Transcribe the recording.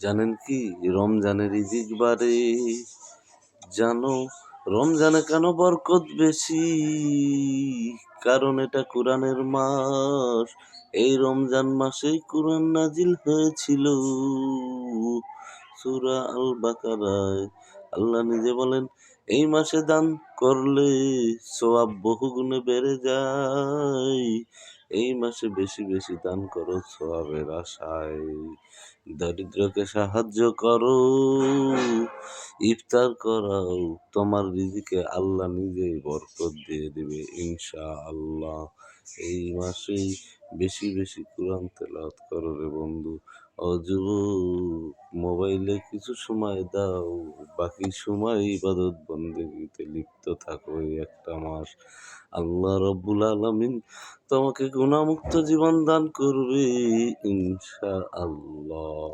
জানেন কি রমজানের রিজিক বাড়ে? জানো রমজানে কেন বরকত বেশি? কারণ এটা কোরআনের মাস। এই রমজান মাসেই কোরআন নাজিল হয়েছিল। সূরা আল বাকারায় আল্লাহ নিজে বলেন, এই মাসে দান করলে সওয়াব বহুগুণে বেড়ে যায়। এই মাসে বেশি বেশি দান করো সওয়াবের আশায়। দরিদ্রকে সাহায্য করো, ইফতার করাও, তোমার রিজিকে আল্লাহ নিজেই বরকত দিয়ে দিবে ইনশাআল্লাহ। এই মাসেই বেশি বেশি কোরআন তেলাওয়াত করো রে বন্ধু। ও যুবক, মোবাইলে কিছু সময় দাও, বাকি সময় ইবাদত বন্দেগীতে লিপ্ত থাকো। এই একটা মাস আল্লাহ রব্বুল আলামিন তোমাকে গুনাহমুক্ত জীবন দান করবে ইনশাআল্লাহ।